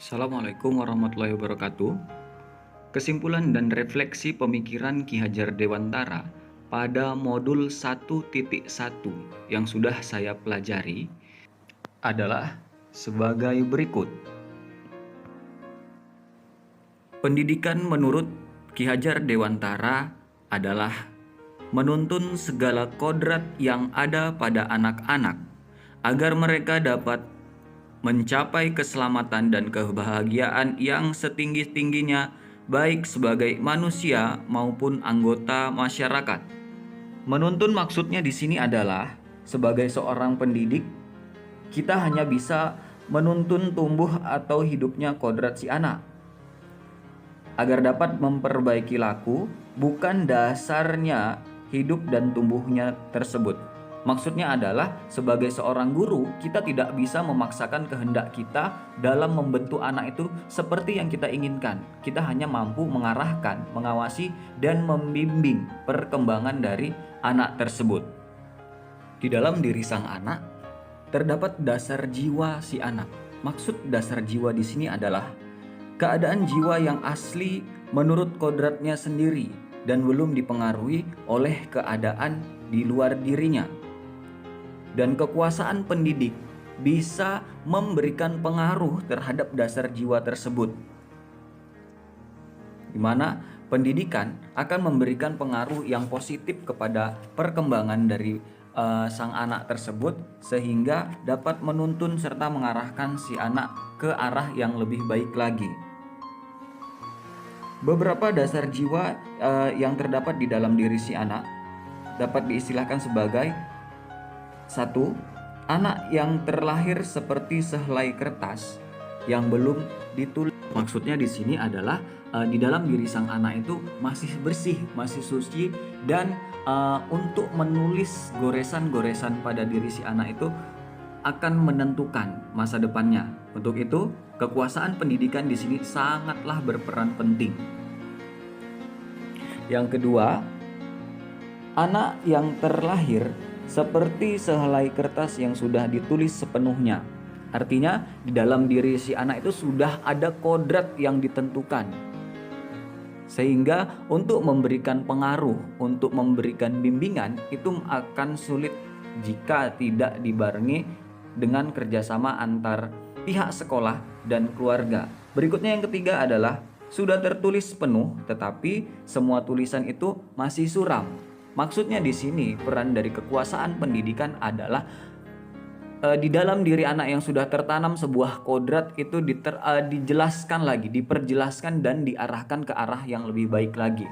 Assalamualaikum warahmatullahi wabarakatuh. Kesimpulan dan refleksi pemikiran Ki Hajar Dewantara pada modul 1.1 yang sudah saya pelajari adalah sebagai berikut. Pendidikan menurut Ki Hajar Dewantara adalah menuntun segala kodrat yang ada pada anak-anak agar mereka dapat mencapai keselamatan dan kebahagiaan yang setinggi-tingginya baik sebagai manusia maupun anggota masyarakat. Menuntun maksudnya di sini adalah sebagai seorang pendidik kita hanya bisa menuntun tumbuh atau hidupnya kodrat si anak agar dapat memperbaiki laku, bukan dasarnya hidup dan tumbuhnya tersebut. Maksudnya adalah sebagai seorang guru kita tidak bisa memaksakan kehendak kita dalam membentuk anak itu seperti yang kita inginkan. Kita hanya mampu mengarahkan, mengawasi, dan membimbing perkembangan dari anak tersebut. Di dalam diri sang anak terdapat dasar jiwa si anak. Maksud dasar jiwa di sini adalah keadaan jiwa yang asli menurut kodratnya sendiri dan belum dipengaruhi oleh keadaan di luar dirinya. Dan kekuasaan pendidik bisa memberikan pengaruh terhadap dasar jiwa tersebut, di mana pendidikan akan memberikan pengaruh yang positif kepada perkembangan dari sang anak tersebut sehingga dapat menuntun serta mengarahkan si anak ke arah yang lebih baik lagi. Beberapa dasar jiwa yang terdapat di dalam diri si anak dapat diistilahkan sebagai: 1. Anak yang terlahir seperti sehelai kertas yang belum ditulis. Maksudnya di sini adalah di dalam diri sang anak itu masih bersih, masih suci, dan untuk menulis goresan-goresan pada diri si anak itu akan menentukan masa depannya. Untuk itu, kekuasaan pendidikan di sini sangatlah berperan penting. Yang kedua, anak yang terlahir seperti sehelai kertas yang sudah ditulis sepenuhnya. Artinya di dalam diri si anak itu sudah ada kodrat yang ditentukan. Sehingga untuk memberikan pengaruh, untuk memberikan bimbingan itu akan sulit jika tidak dibarengi dengan kerjasama antar pihak sekolah dan keluarga. Berikutnya yang ketiga adalah sudah tertulis penuh tetapi semua tulisan itu masih suram. Maksudnya di sini peran dari kekuasaan pendidikan adalah di dalam diri anak yang sudah tertanam sebuah kodrat itu dijelaskan lagi, diperjelaskan dan diarahkan ke arah yang lebih baik lagi.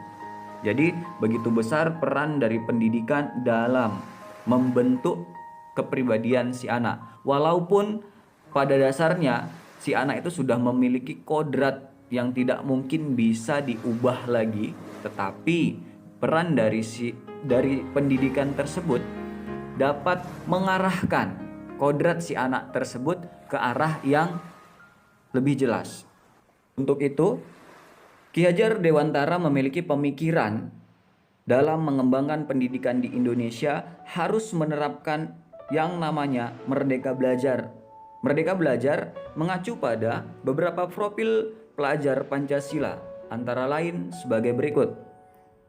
Jadi begitu besar peran dari pendidikan dalam membentuk kepribadian si anak. Walaupun pada dasarnya si anak itu sudah memiliki kodrat yang tidak mungkin bisa diubah lagi, tetapi peran dari pendidikan tersebut dapat mengarahkan kodrat si anak tersebut ke arah yang lebih jelas. Untuk itu, Ki Hajar Dewantara memiliki pemikiran dalam mengembangkan pendidikan di Indonesia harus menerapkan yang namanya Merdeka Belajar. Merdeka Belajar mengacu pada beberapa profil pelajar Pancasila, antara lain sebagai berikut.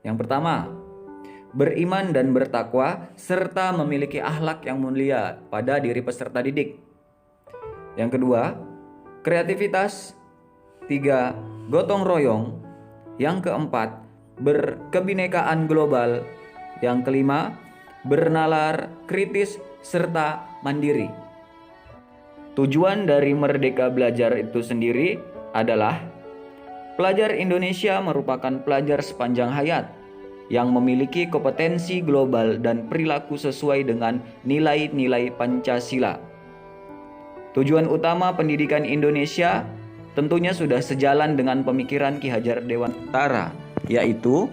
Yang pertama, beriman dan bertakwa serta memiliki akhlak yang mulia pada diri peserta didik. Yang kedua, kreativitas. 3. Gotong royong. Yang keempat, berkebinekaan global. Yang kelima, bernalar kritis serta mandiri. Tujuan dari Merdeka Belajar itu sendiri adalah pelajar Indonesia merupakan pelajar sepanjang hayat yang memiliki kompetensi global dan perilaku sesuai dengan nilai-nilai Pancasila. Tujuan utama pendidikan Indonesia tentunya sudah sejalan dengan pemikiran Ki Hajar Dewantara, yaitu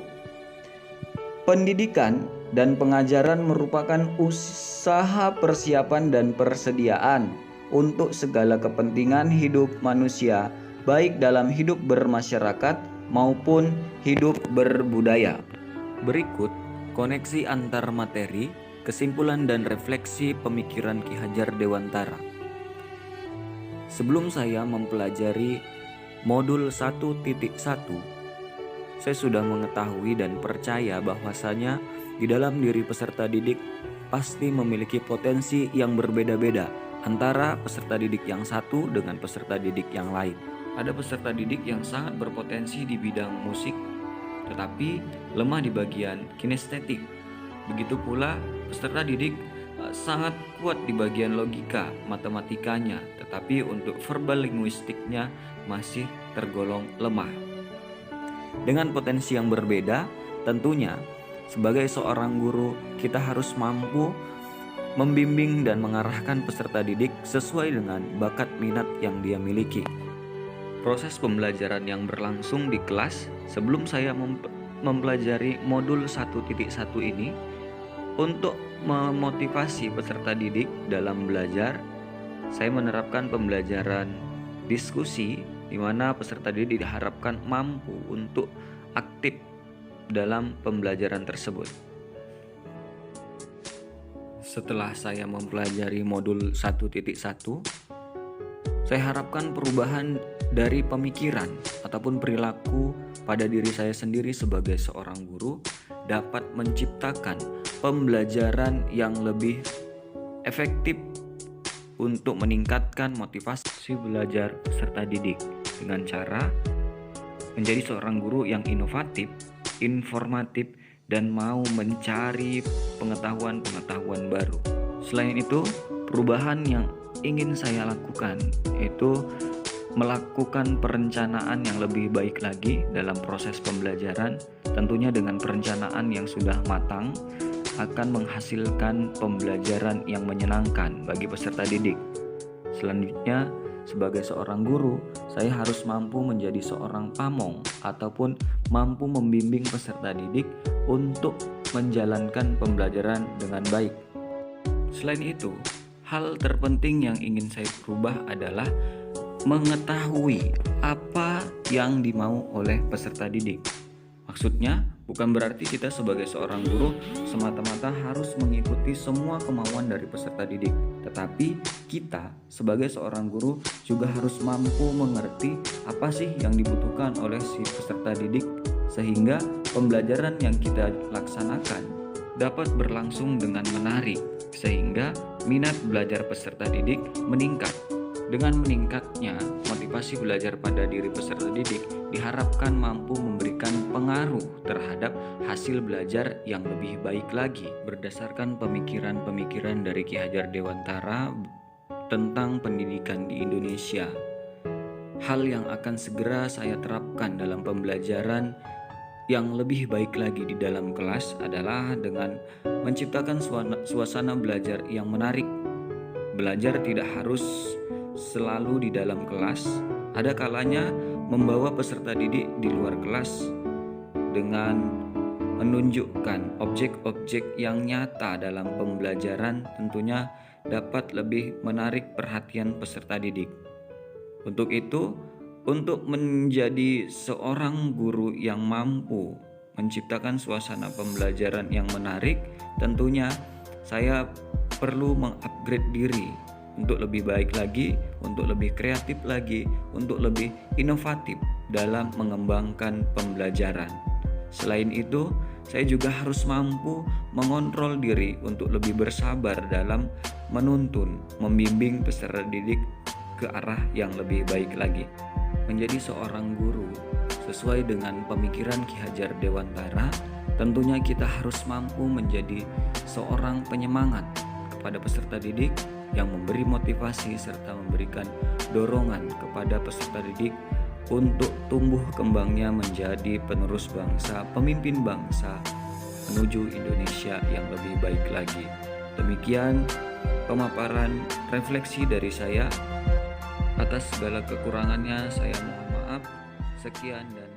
pendidikan dan pengajaran merupakan usaha persiapan dan persediaan untuk segala kepentingan hidup manusia, baik dalam hidup bermasyarakat maupun hidup berbudaya. Berikut koneksi antar materi, kesimpulan dan refleksi pemikiran Ki Hajar Dewantara. Sebelum saya mempelajari modul 1.1, saya sudah mengetahui dan percaya bahwasanya di dalam diri peserta didik pasti memiliki potensi yang berbeda-beda antara peserta didik yang satu dengan peserta didik yang lain. Ada peserta didik yang sangat berpotensi di bidang musik, tetapi lemah di bagian kinestetik. Begitu pula peserta didik sangat kuat di bagian logika, matematikanya, tetapi untuk verbal linguistiknya masih tergolong lemah. Dengan potensi yang berbeda, tentunya sebagai seorang guru kita harus mampu membimbing dan mengarahkan peserta didik sesuai dengan bakat minat yang dia miliki. Proses pembelajaran yang berlangsung di kelas sebelum saya mempelajari modul 1.1 ini untuk memotivasi peserta didik dalam belajar, saya menerapkan pembelajaran diskusi di mana peserta didik diharapkan mampu untuk aktif dalam pembelajaran tersebut. Setelah saya mempelajari modul 1.1, saya harapkan perubahan dari pemikiran ataupun perilaku pada diri saya sendiri sebagai seorang guru dapat menciptakan pembelajaran yang lebih efektif untuk meningkatkan motivasi belajar peserta didik dengan cara menjadi seorang guru yang inovatif, informatif, dan mau mencari pengetahuan-pengetahuan baru. Selain itu, perubahan yang ingin saya lakukan yaitu melakukan perencanaan yang lebih baik lagi dalam proses pembelajaran, tentunya dengan perencanaan yang sudah matang akan menghasilkan pembelajaran yang menyenangkan bagi peserta didik. Selanjutnya, sebagai seorang guru, saya harus mampu menjadi seorang pamong ataupun mampu membimbing peserta didik untuk menjalankan pembelajaran dengan baik. Selain itu, hal terpenting yang ingin saya rubah adalah mengetahui apa yang dimau oleh peserta didik. Maksudnya, bukan berarti kita sebagai seorang guru semata-mata harus mengikuti semua kemauan dari peserta didik, tetapi kita sebagai seorang guru juga harus mampu mengerti apa sih yang dibutuhkan oleh si peserta didik sehingga pembelajaran yang kita laksanakan dapat berlangsung dengan menarik sehingga minat belajar peserta didik meningkat. Dengan meningkatnya motivasi belajar pada diri peserta didik diharapkan mampu memberikan pengaruh terhadap hasil belajar yang lebih baik lagi. Berdasarkan pemikiran-pemikiran dari Ki Hajar Dewantara tentang pendidikan di Indonesia, hal yang akan segera saya terapkan dalam pembelajaran yang lebih baik lagi di dalam kelas adalah dengan menciptakan suasana belajar yang menarik. Belajar tidak harus selalu di dalam kelas, ada kalanya membawa peserta didik di luar kelas dengan menunjukkan objek-objek yang nyata dalam pembelajaran tentunya dapat lebih menarik perhatian peserta didik. Untuk itu, untuk menjadi seorang guru yang mampu menciptakan suasana pembelajaran yang menarik, tentunya saya perlu mengupgrade diri untuk lebih baik lagi, untuk lebih kreatif lagi, untuk lebih inovatif dalam mengembangkan pembelajaran. Selain itu, saya juga harus mampu mengontrol diri untuk lebih bersabar dalam menuntun, membimbing peserta didik ke arah yang lebih baik lagi. Menjadi seorang guru sesuai dengan pemikiran Ki Hajar Dewantara, tentunya kita harus mampu menjadi seorang penyemangat kepada peserta didik yang memberi motivasi serta memberikan dorongan kepada peserta didik untuk tumbuh kembangnya menjadi penerus bangsa, pemimpin bangsa menuju Indonesia yang lebih baik lagi. Demikian pemaparan refleksi dari saya. Atas segala kekurangannya saya mohon maaf. Sekian dan